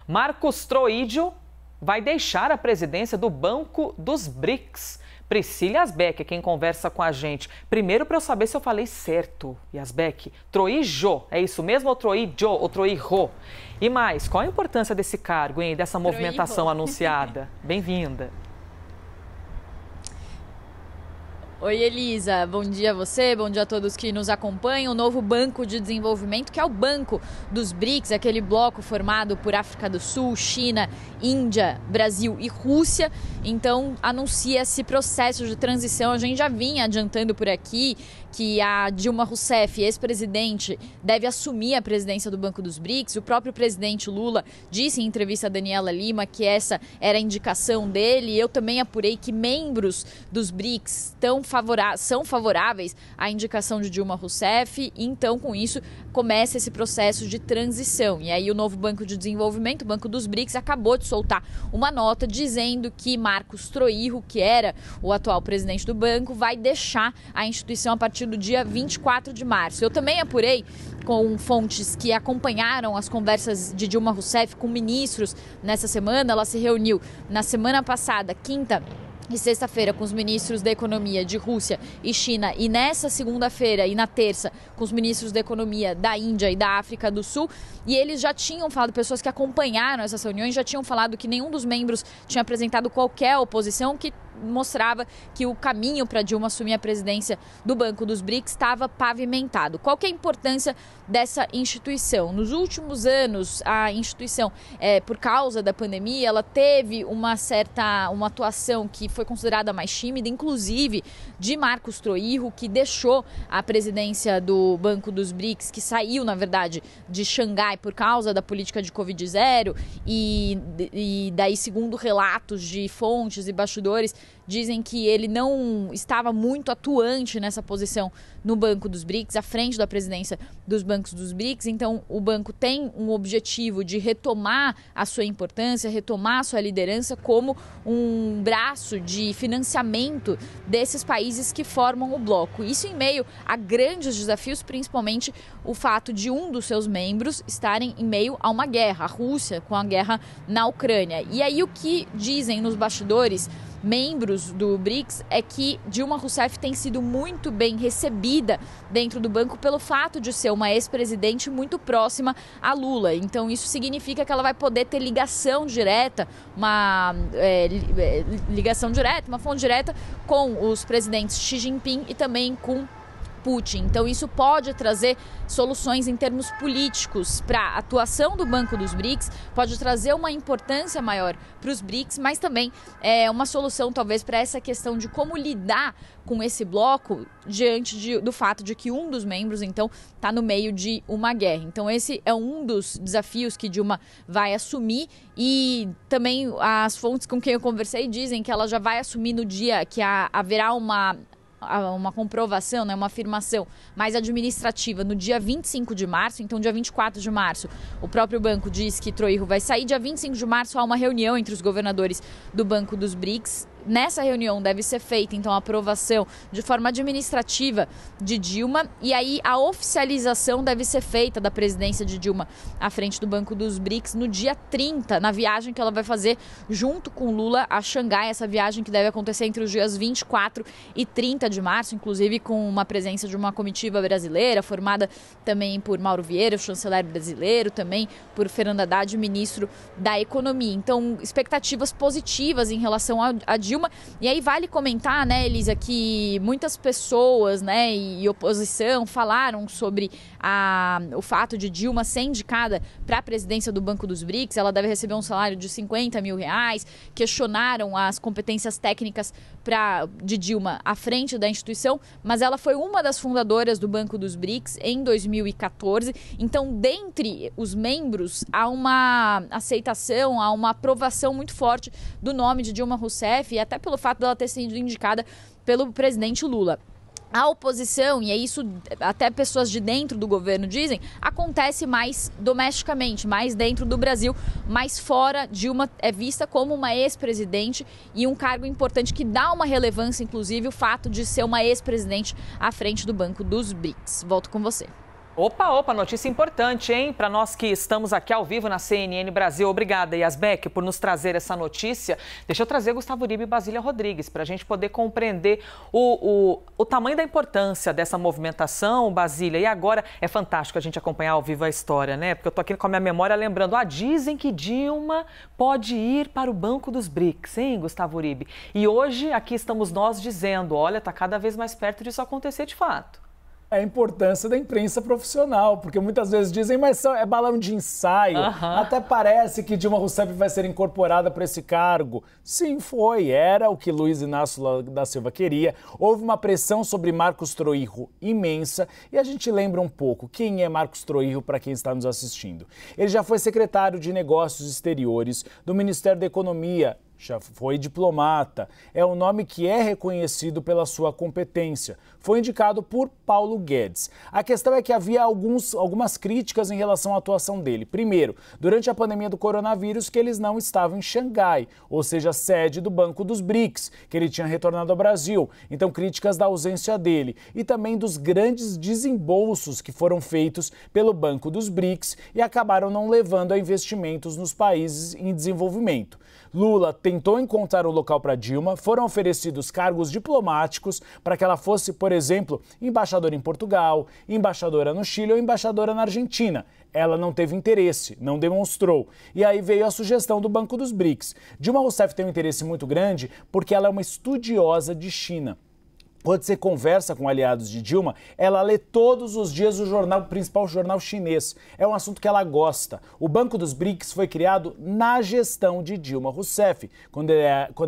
Marcos Troídio vai deixar a presidência do Banco dos BRICS. Priscila Yasbeck é quem conversa com a gente. Primeiro, para eu saber se eu falei certo, Yasbeck. Troíjo, é isso mesmo? Ou Troíjo, ou Troíjo? E mais, qual a importância desse cargo, hein? Dessa movimentação anunciada? Bem-vinda. Oi, Elisa. Bom dia a você, bom dia a todos que nos acompanham. O novo Banco de Desenvolvimento, que é o Banco dos BRICS, aquele bloco formado por África do Sul, China, Índia, Brasil e Rússia. Então, anuncia esse processo de transição. A gente já vinha adiantando por aqui que a Dilma Rousseff, ex-presidente, deve assumir a presidência do Banco dos BRICS. O próprio presidente Lula disse em entrevista a Daniela Lima que essa era a indicação dele. Eu também apurei que membros dos BRICS são favoráveis à indicação de Dilma Rousseff. Então, com isso, começa esse processo de transição. E aí o novo Banco de Desenvolvimento, o Banco dos BRICS, acabou de soltar uma nota dizendo que Marcos Troíjo, que era o atual presidente do banco, vai deixar a instituição a partir do dia 24 de março. Eu também apurei com fontes que acompanharam as conversas de Dilma Rousseff com ministros nessa semana. Ela se reuniu na semana passada, quinta e sexta-feira, com os ministros da Economia de Rússia e China, e nessa segunda-feira e na terça com os ministros da Economia da Índia e da África do Sul. E eles já tinham falado, pessoas que acompanharam essas reuniões já tinham falado que nenhum dos membros tinha apresentado qualquer oposição, que mostrava que o caminho para Dilma assumir a presidência do Banco dos BRICS estava pavimentado. Qual que é a importância dessa instituição? Nos últimos anos, a instituição, por causa da pandemia, ela teve uma atuação que foi considerada mais tímida, inclusive de Marcos Troíjo, que deixou a presidência do Banco dos BRICS, que saiu, na verdade, de Xangai por causa da política de Covid-0, e daí, segundo relatos de fontes e bastidores, dizem que ele não estava muito atuante nessa posição no Banco dos BRICS, à frente da presidência dos bancos dos BRICS. Então, o banco tem um objetivo de retomar a sua importância, retomar a sua liderança como um braço de financiamento desses países que formam o bloco. Isso em meio a grandes desafios, principalmente o fato de um dos seus membros estarem em meio a uma guerra, a Rússia, com a guerra na Ucrânia. E aí o que dizem nos bastidores membros do BRICS é que Dilma Rousseff tem sido muito bem recebida dentro do banco pelo fato de ser uma ex-presidente muito próxima a Lula. Então isso significa que ela vai poder ter ligação direta, uma fonte direta com os presidentes Xi Jinping e também com Putin. Então isso pode trazer soluções em termos políticos para a atuação do Banco dos BRICS, pode trazer uma importância maior para os BRICS, mas também uma solução talvez para essa questão de como lidar com esse bloco diante do fato de que um dos membros então está no meio de uma guerra. Então esse é um dos desafios que Dilma vai assumir, e também as fontes com quem eu conversei dizem que ela já vai assumir no dia que haverá uma comprovação, né, uma afirmação mais administrativa no dia 25 de março. Então, dia 24 de março, o próprio banco diz que Troíjo vai sair. Dia 25 de março há uma reunião entre os governadores do Banco dos BRICS. Nessa reunião deve ser feita, então, a aprovação de forma administrativa de Dilma, e aí a oficialização deve ser feita da presidência de Dilma à frente do Banco dos BRICS no dia 30, na viagem que ela vai fazer junto com Lula a Xangai, essa viagem que deve acontecer entre os dias 24 e 30 de março, inclusive com uma presença de uma comitiva brasileira, formada também por Mauro Vieira, o chanceler brasileiro, também por Fernando Haddad, ministro da Economia. Então, expectativas positivas em relação a Dilma. E aí vale comentar, né, Elisa, que muitas pessoas, né, e oposição falaram sobre o fato de Dilma ser indicada para a presidência do Banco dos BRICS. Ela deve receber um salário de R$50 mil, questionaram as competências técnicas de Dilma à frente da instituição, mas ela foi uma das fundadoras do Banco dos BRICS em 2014. Então, dentre os membros, há uma aceitação, há uma aprovação muito forte do nome de Dilma Rousseff, e até pelo fato dela ter sido indicada pelo presidente Lula. A oposição, e é isso até pessoas de dentro do governo dizem, acontece mais domesticamente, mais dentro do Brasil, mas fora. Dilma é vista como uma ex-presidente e um cargo importante que dá uma relevância, inclusive, o fato de ser uma ex-presidente à frente do Banco dos BRICS. Volto com você. Opa, notícia importante, hein? Para nós que estamos aqui ao vivo na CNN Brasil. Obrigada, Yasbek, por nos trazer essa notícia. Deixa eu trazer Gustavo Uribe e Basília Rodrigues, para a gente poder compreender o tamanho da importância dessa movimentação, Basília. E agora é fantástico a gente acompanhar ao vivo a história, né? Porque eu tô aqui com a minha memória lembrando, dizem que Dilma pode ir para o Banco dos BRICS, hein, Gustavo Uribe? E hoje aqui estamos nós dizendo, olha, tá cada vez mais perto disso acontecer de fato. É a importância da imprensa profissional, porque muitas vezes dizem, mas é balão de ensaio, até parece que Dilma Rousseff vai ser incorporada para esse cargo. Sim, era o que Luiz Inácio Lula da Silva queria. Houve uma pressão sobre Marcos Troirro imensa, e a gente lembra um pouco quem é Marcos Troirro para quem está nos assistindo. Ele já foi secretário de Negócios Exteriores do Ministério da Economia, já foi diplomata, é um nome que é reconhecido pela sua competência. Foi indicado por Paulo Guedes. A questão é que havia algumas críticas em relação à atuação dele. Primeiro, durante a pandemia do coronavírus, que eles não estavam em Xangai, ou seja, sede do Banco dos BRICS, que ele tinha retornado ao Brasil. Então, críticas da ausência dele e também dos grandes desembolsos que foram feitos pelo Banco dos BRICS e acabaram não levando a investimentos nos países em desenvolvimento. Lula tentou encontrar um local para Dilma, foram oferecidos cargos diplomáticos para que ela fosse, por exemplo, embaixadora em Portugal, embaixadora no Chile ou embaixadora na Argentina. Ela não teve interesse, não demonstrou. E aí veio a sugestão do Banco dos BRICS. Dilma Rousseff tem um interesse muito grande porque ela é uma estudiosa de China. Quando você conversa com aliados de Dilma, ela lê todos os dias o principal jornal chinês. É um assunto que ela gosta. O Banco dos BRICS foi criado na gestão de Dilma Rousseff, quando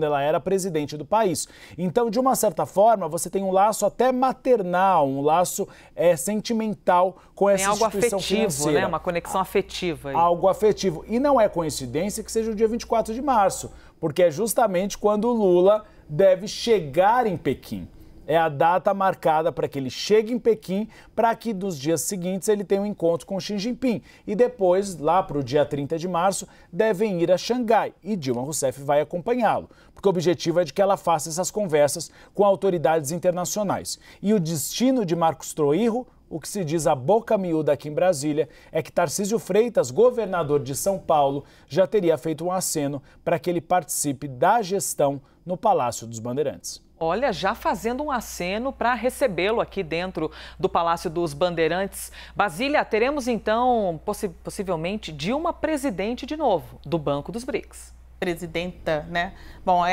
ela era presidente do país. Então, de uma certa forma, você tem um laço até maternal, um laço sentimental com essa instituição financeira. Algo afetivo, né? Uma conexão afetiva. Algo afetivo. E não é coincidência que seja o dia 24 de março, porque é justamente quando o Lula deve chegar em Pequim. É a data marcada para que ele chegue em Pequim, para que nos dias seguintes ele tenha um encontro com Xi Jinping. E depois, lá para o dia 30 de março, devem ir a Xangai. E Dilma Rousseff vai acompanhá-lo, porque o objetivo é de que ela faça essas conversas com autoridades internacionais. E o destino de Marcos Troirro, o que se diz a boca miúda aqui em Brasília, é que Tarcísio Freitas, governador de São Paulo, já teria feito um aceno para que ele participe da gestão no Palácio dos Bandeirantes. Olha, já fazendo um aceno para recebê-lo aqui dentro do Palácio dos Bandeirantes. Basília, teremos então, possivelmente, Dilma presidente de novo do Banco dos BRICS. Presidenta, né? Bom,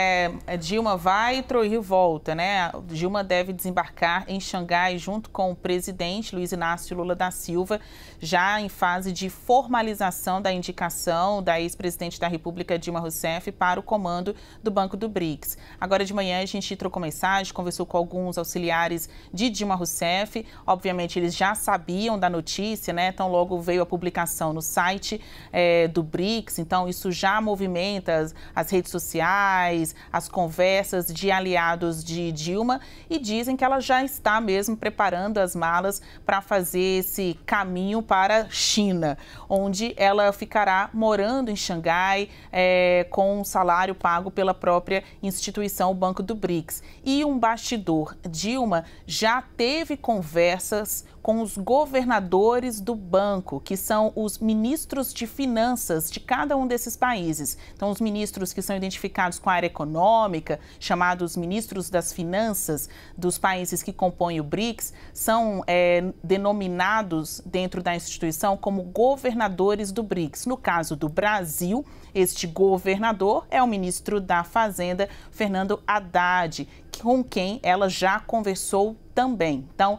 Dilma vai e Troirro volta, né? Dilma deve desembarcar em Xangai junto com o presidente Luiz Inácio Lula da Silva, já em fase de formalização da indicação da ex-presidente da República, Dilma Rousseff, para o comando do Banco do BRICS. Agora de manhã a gente trocou mensagem, conversou com alguns auxiliares de Dilma Rousseff. Obviamente eles já sabiam da notícia, né? Então logo veio a publicação no site do BRICS, então isso já movimenta as redes sociais, as conversas de aliados de Dilma, e dizem que ela já está mesmo preparando as malas para fazer esse caminho para a China, onde ela ficará morando em Xangai com um salário pago pela própria instituição, o Banco do BRICS. E um bastidor, Dilma já teve conversas com os governadores do banco, que são os ministros de finanças de cada um desses países. Então, os ministros que são identificados com a área econômica, chamados ministros das finanças dos países que compõem o BRICS, são denominados dentro da instituição como governadores do BRICS. No caso do Brasil, este governador é o ministro da Fazenda, Fernando Haddad, com quem ela já conversou também. Então,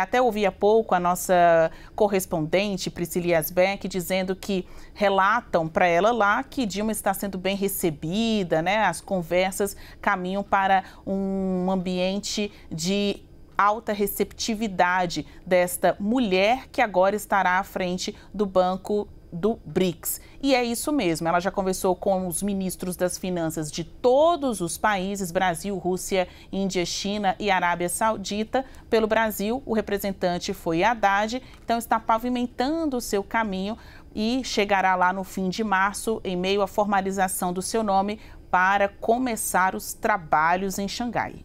até ouvi há pouco a nossa correspondente, Priscila Yasbek, dizendo que relatam para ela lá que Dilma está sendo bem recebida, né? As conversas caminham para um ambiente de alta receptividade desta mulher que agora estará à frente do Banco do BRICS. E é isso mesmo, ela já conversou com os ministros das finanças de todos os países, Brasil, Rússia, Índia, China e Arábia Saudita. Pelo Brasil, o representante foi Haddad, então está pavimentando o seu caminho e chegará lá no fim de março, em meio à formalização do seu nome, para começar os trabalhos em Xangai.